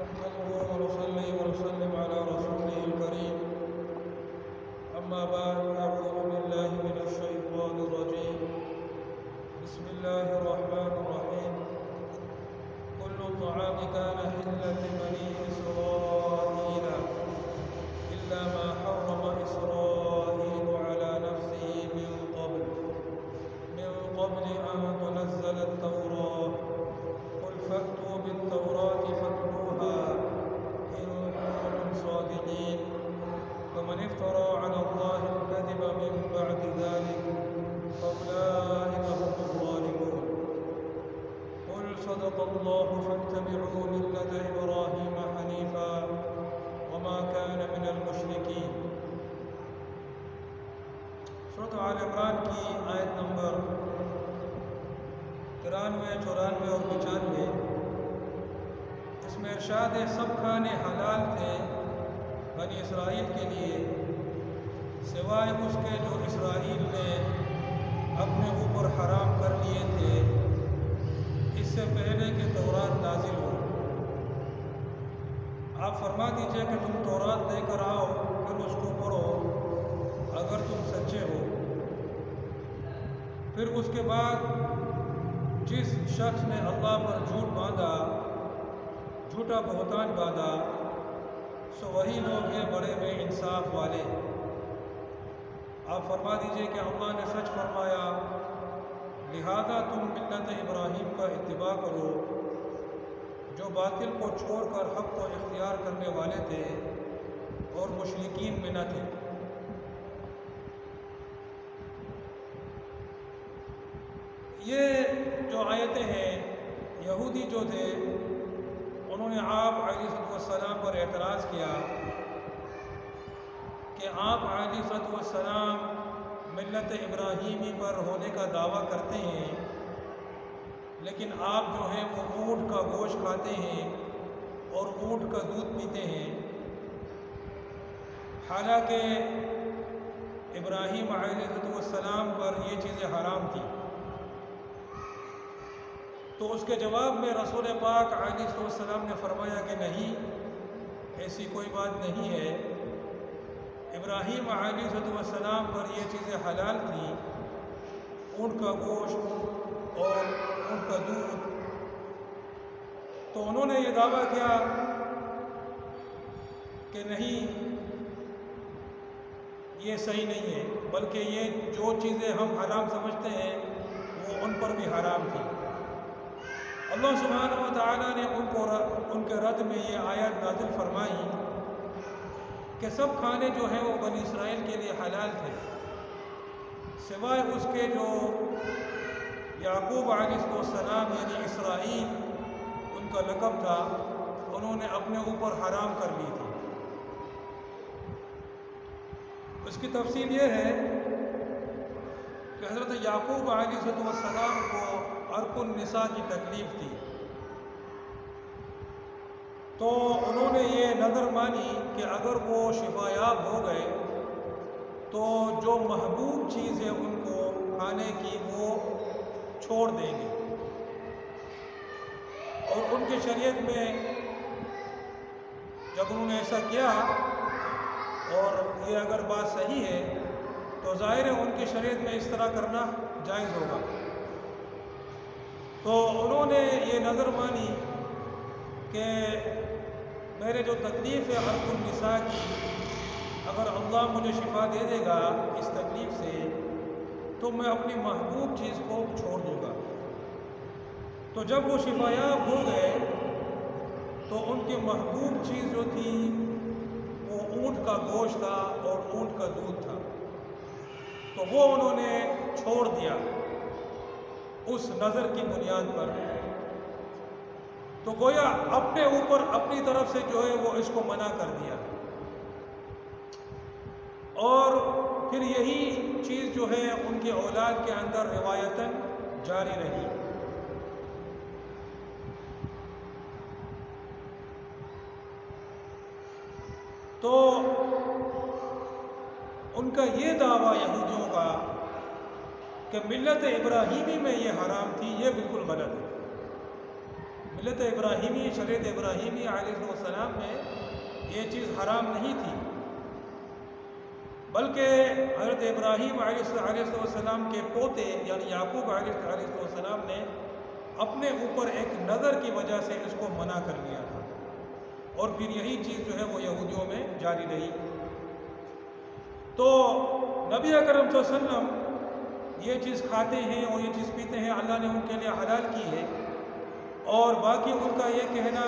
نحمده ونصلي ونسلم على رسوله الكريم أما بعد أعوذ بالله من الشيطان الرجيم بسم الله الرحمن الرحيم كل الطعام كان حلا لبني إسرائيل إلا ما حرم إسرائيل على نفسه من قبل أن تنزل التوراة قل فأتوا بالتوراة فاتلوها إن كنتم صادقين فمن افترى على الله الكذب من بعد ذلك فأولئك هم الظالمون قل صدق الله فاتبعوا ملة إبراهيم حنيفا وما كان من المشركين. سورۃ آل عمران کی آیت نمبر 93، 94 اور 95 اس میں ارشاد ہے سب کھانے حلال تھے بنی اسرائیل کے لیے سوائے اس کے جو اسرائیل نے اپنے اوپر حرام کر لیے تھے اس سے پہلے کہ تورات نازل ہو. آپ فرما دیجئے کہ تم تورات لے کر آؤ پھر اس کو پڑھو اگر تم سچے ہو. پھر اس کے بعد جس شخص نے اللہ پر جھوٹ باندھا، جھوٹا بہتان باندھا، سو وہی لوگ ہیں بڑے بے انصاف والے. آپ فرما دیجئے کہ اللہ نے سچ فرمایا لہذا تم ملت ابراہیم کا اتباع کرو جو باطل کو چھوڑ کر حق کو اختیار کرنے والے تھے اور مشرکین میں نہ تھے. یہ جو آیتیں ہیں یہودی جو تھے انہوں نے آپ علیہ السلام پر اعتراض کیا کہ آپ علیہ السلام ملت ابراہیمی پر ہونے کا دعویٰ کرتے ہیں لیکن آپ جو ہیں وہ اونٹ کا گوشت کھاتے ہیں اور اونٹ کا دودھ پیتے ہیں، حالانکہ ابراہیم علیہ السلام پر یہ چیزیں حرام تھیں. تو اس کے جواب میں رسول پاک علیہ السلام نے فرمایا کہ نہیں، ایسی کوئی بات نہیں ہے. ابراہیم علیہ السلام پر یہ چیزیں حلال تھیں، اونٹ کا گوشت اور اونٹ کا دودھ. تو انہوں نے یہ دعویٰ کیا کہ نہیں، یہ صحیح نہیں ہے، بلکہ یہ جو چیزیں ہم حرام سمجھتے ہیں وہ ان پر بھی حرام تھی. اللہ سبحانہ و تعالیٰ نے ان کے رد میں یہ آیت نازل فرمائی کہ سب کھانے جو ہیں وہ بنی اسرائیل کے لیے حلال تھے سوائے اس کے جو یعقوب علیہ السلام یعنی اسرائیل ان کا لقب تھا انہوں نے اپنے اوپر حرام کر لی تھی. اس کی تفصیل یہ ہے کہ حضرت یعقوب علیہ السلام کو عرق النساء کی تکلیف تھی، تو انہوں نے یہ نظر مانی کہ اگر وہ شفا یاب ہو گئے تو جو محبوب چیز ہے ان کو کھانے کی وہ چھوڑ دیں گے. اور ان کی شریعت میں جب انہوں نے ایسا کیا اور یہ اگر بات صحیح ہے تو ظاہر ہے ان کی شریعت میں اس طرح کرنا جائز ہوگا. تو انہوں نے یہ نظر مانی کہ میرے جو تکلیف ہے عرق النساء کی، اگر اللہ مجھے شفا دے دے گا اس تکلیف سے تو میں اپنی محبوب چیز کو چھوڑ دوں گا. تو جب وہ شفا یاب ہو گئے تو ان کی محبوب چیز جو تھی وہ اونٹ کا گوشت تھا اور اونٹ کا دودھ تھا، تو وہ انہوں نے چھوڑ دیا اس نظر کی بنیاد پر. تو گویا اپنے اوپر اپنی طرف سے جو ہے وہ اس کو منع کر دیا، اور پھر یہی چیز جو ہے ان کی اولاد کے اندر روایتاً جاری رہی. تو ان کا یہ دعویٰ یہودیوں کا کہ ملت ابراہیمی میں یہ حرام تھی، یہ بالکل غلط ہے. ملت ابراہیمی، شریعت ابراہیمی علیہ السلام میں یہ چیز حرام نہیں تھی، بلکہ حضرت ابراہیم علیہ السلام کے پوتے یعنی یعقوب علیہ السلام نے اپنے اوپر ایک نظر کی وجہ سے اس کو منع کر لیا تھا، اور پھر یہی چیز جو ہے وہ یہودیوں میں جاری رہی۔ تو نبی اکرم صلی اللہ علیہ وسلم یہ چیز کھاتے ہیں اور یہ چیز پیتے ہیں، اللہ نے ان کے لیے حلال کی ہے، اور باقی ان کا یہ کہنا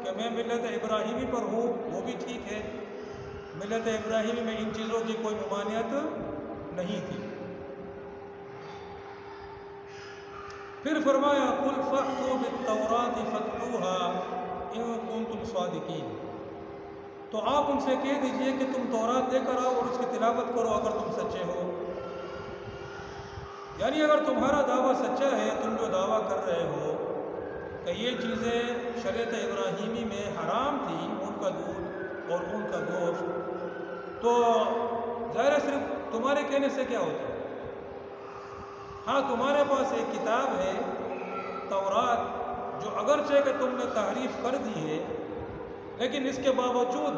کہ میں ملت ابراہیمی پر ہوں وہ بھی ٹھیک ہے، ملت ابراہیمی میں ان چیزوں کی کوئی ممانعت نہیں تھی۔ پھر فرمایا قُلْ فَأْتُوا بِالتَّوْرَاةِ فَاتْلُوهَا إِن كُنتُمْ صَادِقِينَ، تو آپ ان سے کہہ دیجئے کہ تم تورات لے کر آؤ اور اس کی تلاوت کرو اگر تم سچے ہو۔ یعنی اگر تمہارا دعویٰ سچا ہے، تم جو دعویٰ کر رہے ہو کہ یہ چیزیں شریعت ابراہیمی میں حرام تھی، ان کا دودھ اور ان کا گوشت، تو ظاہر صرف تمہارے کہنے سے کیا ہوتا ہے؟ ہاں تمہارے پاس ایک کتاب ہے تورات، جو اگرچہ کہ تم نے تحریف کر دی ہے، لیکن اس کے باوجود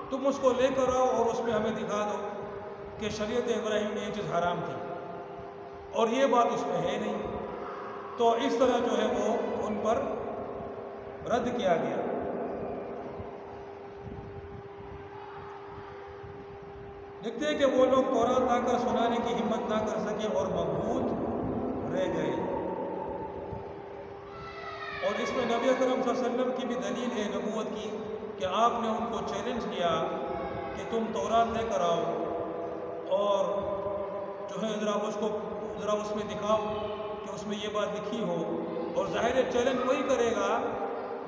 تم اس کو لے کر آؤ اور اس میں ہمیں دکھا دو کہ شریعت ابراہیم میں یہ چیز حرام تھی، اور یہ بات اس میں ہے نہیں۔ تو اس طرح جو ہے وہ ان پر رد کیا گیا۔ لکھتے ہیں کہ وہ لوگ تورات لا کر سنانے کی ہمت نہ کر سکے اور مبہوت رہ گئے، اور اس میں نبی اکرم صلی اللہ علیہ وسلم کی بھی دلیل ہے نبوت کی کہ آپ نے ان کو چیلنج کیا کہ تم تورات لے کر آؤ اور جو ہے ذرا اس میں دکھاؤ کہ اس میں یہ بات لکھی ہو، اور ظاہر چیلنج وہی کرے گا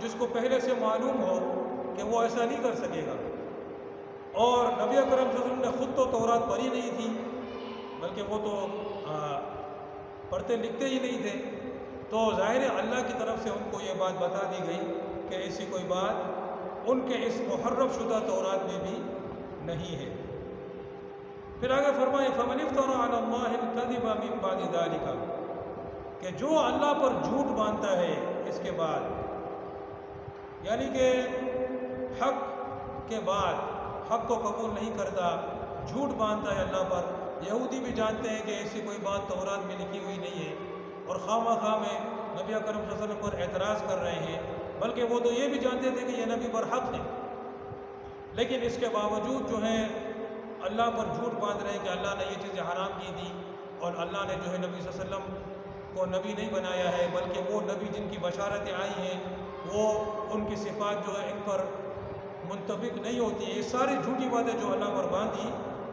جس کو پہلے سے معلوم ہو کہ وہ ایسا نہیں کر سکے گا۔ اور نبی اکرم صلی اللہ علیہ وسلم نے خود تو تورات پڑھی نہیں تھی، بلکہ وہ تو پڑھتے لکھتے ہی نہیں تھے، تو ظاہر اللہ کی طرف سے ان کو یہ بات بتا دی گئی کہ ایسی کوئی بات ان کے اس محرف شدہ تورات میں بھی نہیں ہے۔ پھر آگے فرمائے فَمَنِ افْتَرَىٰ عَلَى اللَّهِ الْكَذِبَ مِن بَعْدِ ذَلِكَ، کہ جو اللہ پر جھوٹ باندھتا ہے اس کے بعد، یعنی کہ حق کے بعد حق کو قبول نہیں کرتا، جھوٹ باندھتا ہے اللہ پر۔ یہودی بھی جانتے ہیں کہ ایسی کوئی بات تورات میں لکھی ہوئی نہیں ہے، اور خواہ خواہ میں نبی اکرم صلی اللہ علیہ وسلم پر اعتراض کر رہے ہیں، بلکہ وہ تو یہ بھی جانتے تھے کہ یہ نبی پر حق ہے، لیکن اس کے باوجود جو ہے اللہ پر جھوٹ باندھ رہے ہیں کہ اللہ نے یہ چیزیں حرام کی تھی، اور اللہ نے جو ہے نبی صلی اللہ علیہ وسلم کو نبی نہیں بنایا ہے، بلکہ وہ نبی جن کی بشارتیں آئی ہیں وہ ان کی صفات جو ہے ان پر منطبق نہیں ہوتی ہیں، یہ ساری جھوٹی باتیں جو اللہ پر باندھی،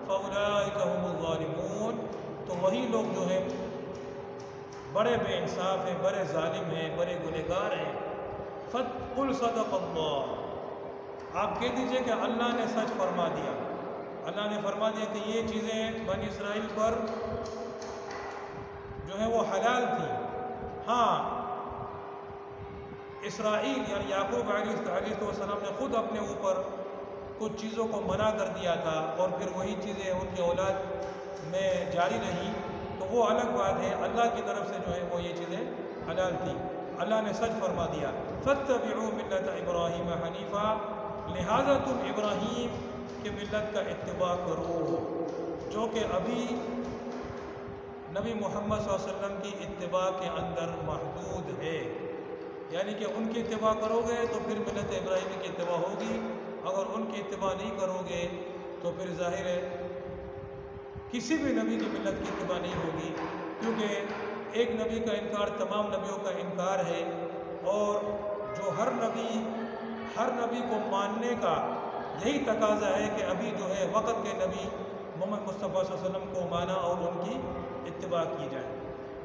فَأُولَٰئِكَ هُمُ الظَّالِمُونَ، تو وہی لوگ جو ہے بڑے بے انصاف ہیں، بڑے ظالم ہیں، بڑے گنہگار ہیں۔ قُلْ صَدَقَ اللَّهُ، آپ کہہ دیجئے کہ اللہ نے سچ فرما دیا، اللہ نے فرما دیا کہ یہ چیزیں بنی اسرائیل پر جو ہے وہ حلال تھی۔ ہاں اسرائیل یعنی یعقوب علیہ السلام نے خود اپنے اوپر کچھ چیزوں کو منع کر دیا تھا، اور پھر وہی چیزیں ان کی اولاد میں جاری رہی، تو وہ الگ بات ہے۔ اللہ کی طرف سے جو ہے وہ یہ چیزیں حلال تھی، اللہ نے سچ فرما دیا۔ فَاتَّبِعُوا مِلَّةَ إِبْرَاهِيمَ حَنِيفًا، لہٰذا تم ابراہیم کی ملت کا اتباع کرو، جو کہ ابھی نبی محمد صلی اللہ علیہ وسلم کی اتباع کے اندر محدود ہے، یعنی کہ ان کی اتباع کرو گے تو پھر ملت ابراہیمی کی اتباع ہوگی، اگر ان کی اتباع نہیں کرو گے تو پھر ظاہر ہے کسی بھی نبی کی ملت کی اتباع نہیں ہوگی، کیونکہ ایک نبی کا انکار تمام نبیوں کا انکار ہے، اور جو ہر نبی کو ماننے کا یہی تقاضا ہے کہ ابھی جو ہے وقت کے نبی محمد مصطفیٰ صلی اللہ علیہ وسلم کو مانا اور ان کی اتباع کی جائے۔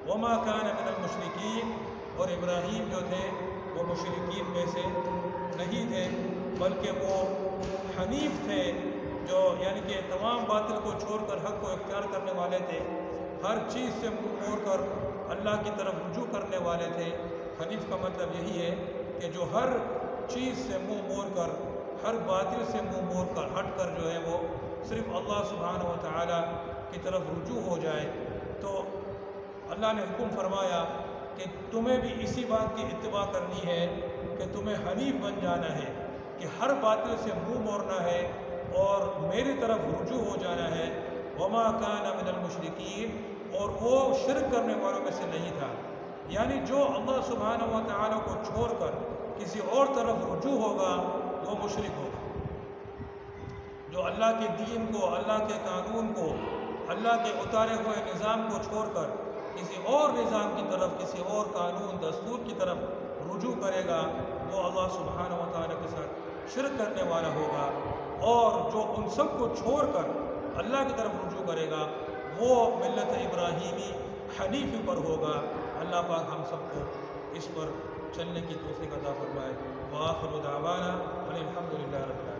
وما كان من المشرکین، اور ابراہیم جو تھے وہ مشرکین میں سے نہیں تھے، بلکہ وہ حنیف تھے، جو یعنی کہ تمام باطل کو چھوڑ کر حق کو اختیار کرنے والے تھے، ہر چیز سے منہ موڑ کر اللہ کی طرف رجوع کرنے والے تھے۔ حنیف کا مطلب یہی ہے کہ جو ہر چیز سے منہ موڑ کر، ہر باطل سے منہ موڑ کر ہٹ کر جو ہے وہ صرف اللہ سبحانہ و تعالیٰ کی طرف رجوع ہو جائے۔ تو اللہ نے حکم فرمایا کہ تمہیں بھی اسی بات کی اتباع کرنی ہے کہ تمہیں حنیف بن جانا ہے، کہ ہر باطل سے منہ موڑنا ہے اور میری طرف رجوع ہو جانا ہے۔ وما کان من المشرکین، اور وہ شرک کرنے والوں میں سے نہیں تھا، یعنی جو اللہ سبحانہ و تعالیٰ کو چھوڑ کر کسی اور طرف رجوع ہوگا وہ مشرک ہوگا۔ جو اللہ کے دین کو، اللہ کے قانون کو، اللہ کے اتارے ہوئے نظام کو چھوڑ کر کسی اور نظام کی طرف، کسی اور قانون دستور کی طرف رجوع کرے گا وہ اللہ سبحانہ و تعالیٰ کے ساتھ شرک کرنے والا ہوگا، اور جو ان سب کو چھوڑ کر اللہ کی طرف رجوع کرے گا وہ ملت ابراہیمی حنیفی پر ہوگا۔ اللہ پاک ہم سب کو اس پر چلنے کی توفیق عطا فرمائے۔ وآخر دعوانا ان الحمد للہ رب العالمین۔